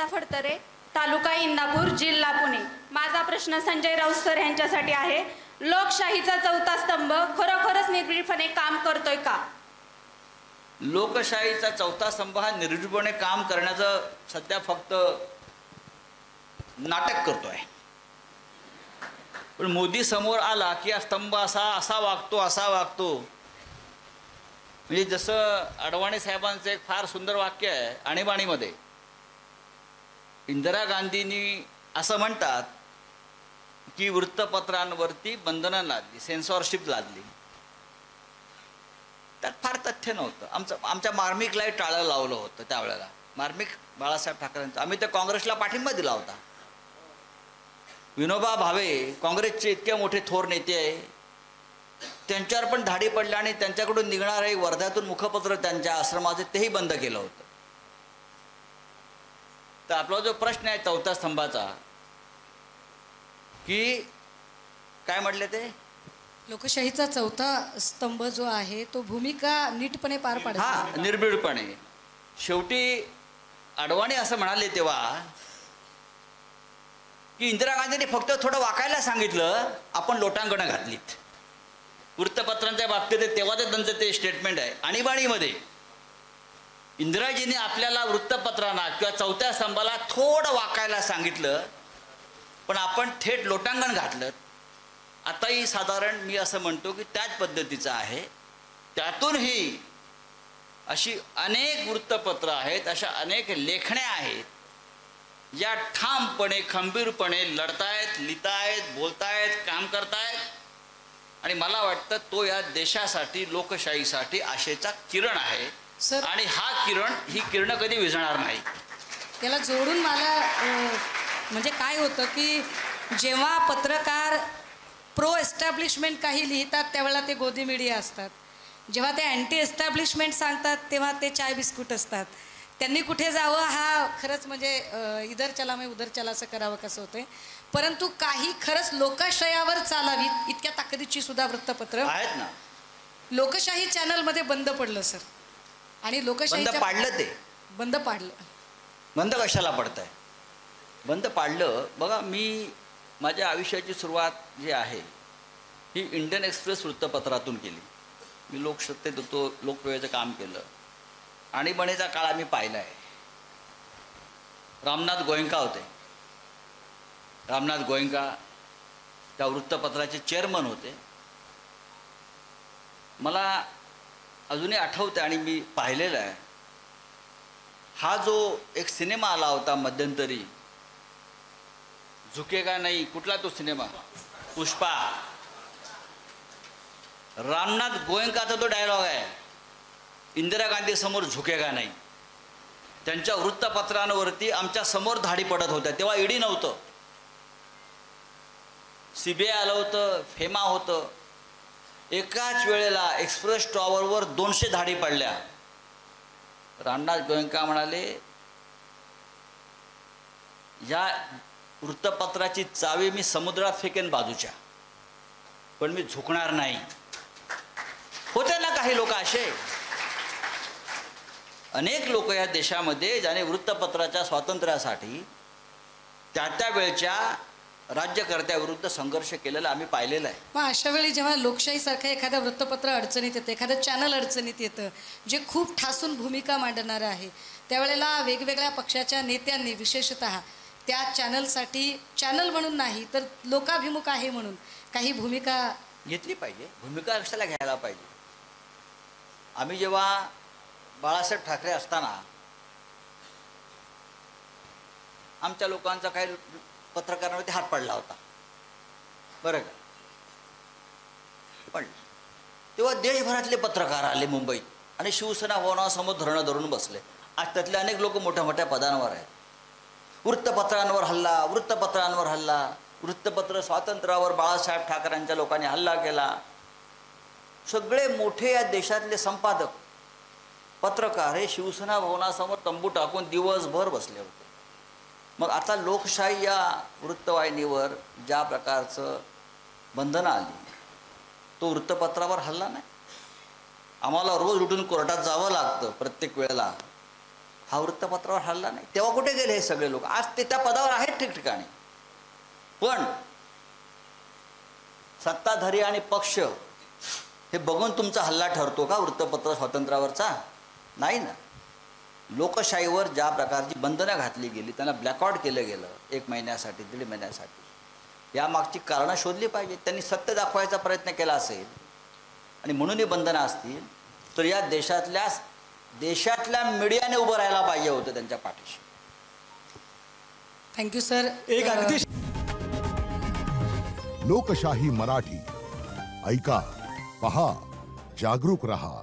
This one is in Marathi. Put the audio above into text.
सुजाता फडतरे, तालुका इंदापूर, जिल्हा पुणे. माझा प्रश्न संजय राऊत सर यांच्यासाठी आहे. लोकशाहीचा चौथा स्तंभ खरोखरच निर्भीडपणे काम करतोय का? लोकशाहीचा चौथा स्तंभ हा निर्भीडपणे काम करण्याचं सध्या फक्त नाटक करतोय. पण मोदी समोर आला की हा स्तंभ असा वागतो. म्हणजे जसं अडवाणी साहेबांचं एक फार सुंदर वाक्य आहे आणीबाणीमध्ये. इंदिरा गांधींनी असं म्हणतात की वृत्तपत्रांवरती बंधनं लादली, सेन्सॉरशिप लादली. त्यात फार तथ्य नव्हतं. आमच्या मार्मिकलाही टाळं लावलं होतं त्यावेळेला. मार्मिक बाळासाहेब ठाकरेंचं. आम्ही त्या काँग्रेसला पाठिंबा दिला होता. विनोबा भावे काँग्रेसचे इतके मोठे थोर नेते आहे, त्यांच्यावर पण धाडी पडल्या आणि त्यांच्याकडून निघणारे वर्ध्यातून मुखपत्र त्यांच्या आश्रमाचे तेही बंद केलं होतं. तर आपला जो प्रश्न आहे चौथ्या स्तंभाचा, की काय म्हटले ते, लोकशाहीचा चौथा स्तंभ जो आहे तो भूमिका नीटपणे पार पाडतो. हा, निर्भीडपणे. शेवटी अडवाणी असं म्हणाले तेव्हा की इंदिरा गांधींनी फक्त थोडं वाकायला सांगितलं, आपण लोटांगणं घातलीत. वृत्तपत्रांच्या बाबतीत तेव्हा त्यांचं ते स्टेटमेंट आहे आणीबाणीमध्ये. इंदिराजींनी आपल्याला वृत्तपत्रांना किंवा चौथ्या स्तंभाला थोडं वाकायला सांगितलं, पण आपण थेट लोटांगण घातलं. आताही साधारण मी असं म्हणतो की त्याच पद्धतीचं आहे. त्यातूनही अशी अनेक वृत्तपत्र आहेत, अशा अनेक लेखण्या आहेत या ठामपणे खंबीरपणे लढतायत, लिहितायत, बोलतायत, काम करतायत. आणि मला वाटतं तो या देशासाठी, लोकशाहीसाठी आशेचा किरण आहे. आणि ही किरण कधी विझणार नाही. त्याला जोडून मला म्हणजे काय होतं की जेव्हा पत्रकार प्रो एस्टॅब्लिशमेंट काही लिहितात त्यावेळेला ते गोदी मीडिया असतात. जेव्हा ते अँटी एस्टॅब्लिशमेंट सांगतात तेव्हा ते चाय बिस्कुट असतात. त्यांनी कुठे जावं हा खरंच म्हणजे इधर चला मैं उधर चला असं करावं कसं होतंय. परंतु काही खरंच लोकाशयावर चालावीत इतक्या ताकदीची सुद्धा वृत्तपत्र आहेत ना. लोकशाही चॅनलमध्ये बंद पडलं सर. आणि लोकशाही पाडलं, ते बंद पाडलं. बंद कशाला पडतंय? बंद पाडलं. बघा, मी माझ्या आयुष्याची सुरुवात जी आहे ही इंडियन एक्सप्रेस वृत्तपत्रातून केली. मी लोकसत्तेत होतो, लोकसेवेचं काम केलं. आणीबाणीचा काळ आम्ही पाहिला आहे. रामनाथ गोयंका होते. रामनाथ गोयंका त्या वृत्तपत्राचे चेअरमन होते. मला अजूनही आठवतं आणि मी पाहिलेला आहे. हा जो एक सिनेमा आला होता मध्यंतरी, झुकेगा नाही, कुठला तो सिनेमा, पुष्पा. रामनाथ गोयंकाचा तो डायलॉग आहे, इंदिरा गांधी समोर झुकेगा नाही. त्यांच्या वृत्तपत्रांवरती आमच्या समोर धाडी पडत होत्या. तेव्हा ईडी नव्हतं, CBI आलं होतं, फेमा होतं. एकाच वेळेला एक्सप्रेस टॉवरवर 200 धाडी पडल्या. रामनाथ गोयंका म्हणाले, या वृत्तपत्राची चावी मी समुद्रात फेकेन बाजूच्या, पण मी झुकणार नाही. होते ना काही लोक असे, अनेक लोक या देशामध्ये ज्याने वृत्तपत्राच्या स्वातंत्र्यासाठी त्या वेळच्या राज्यकर्त्याविरुद्ध संघर्ष केलेला आम्ही पाहिलेला आहे. मग अशा वेळी जेव्हा लोकशाहीसारखं एखादं वृत्तपत्र अडचणीत येतं, एखादं चॅनल अडचणीत येतं जे खूप ठासून भूमिका मांडणारं आहे, त्यावेळेला वेगवेगळ्या पक्षाच्या नेत्यांनी विशेषतः त्या चॅनलसाठी, चॅनल म्हणून नाही तर लोकाभिमुख आहे म्हणून काही भूमिका घेतली पाहिजे. भूमिका कशाला घ्यायला पाहिजे? आम्ही जेव्हा बाळासाहेब ठाकरे असताना आमच्या लोकांचा काही पत्रकारांवरती हात पडला होता, बरं का. पण तेव्हा देशभरातले पत्रकार आले मुंबईत आणि शिवसेना भवनासमोर धरणं धरून बसले. आज त्यातले अनेक लोक मोठ्या मोठ्या पदांवर आहेत. वृत्तपत्रांवर हल्ला, वृत्तपत्रांवर हल्ला, वृत्तपत्र स्वातंत्र्यावर बाळासाहेब ठाकरेंच्या लोकांनी हल्ला केला. सगळे मोठे या देशातले संपादक, पत्रकार हे शिवसेना भवनासमोर तंबू टाकून दिवसभर बसले होते. मग आता लोकशाही या वृत्तवाहिनीवर ज्या प्रकारचं बंधनं आली, तो वृत्तपत्रावर हल्ला नाही. आम्हाला रोज उठून कोर्टात जावं लागतं प्रत्येक वेळेला. हा वृत्तपत्रावर हल्ला नाही. तेव्हा कुठे गेले हे सगळे लोक? आज ते त्या पदावर आहेत ठिकठिकाणी. पण सत्ताधारी आणि पक्ष हे बघून तुमचा हल्ला ठरतो का वृत्तपत्र स्वातंत्र्यावरचा? नाही ना. लोकशाहीवर ज्या प्रकारची बंधनं घातली गेली, त्यांना ब्लॅकआउट केलं गेलं 1 महिन्यासाठी 1.5 महिन्यासाठी, यामागची कारणं शोधली पाहिजे. त्यांनी सत्य दाखवायचा प्रयत्न केला असेल आणि म्हणून ही बंधनं असतील तर या देशातल्या मीडियाने उभं राहायला पाहिजे होतं त्यांच्या पाठीशी. Thank you sir. एक अगदी लोकशाही मराठी ऐका, पहा, जागरूक रहा.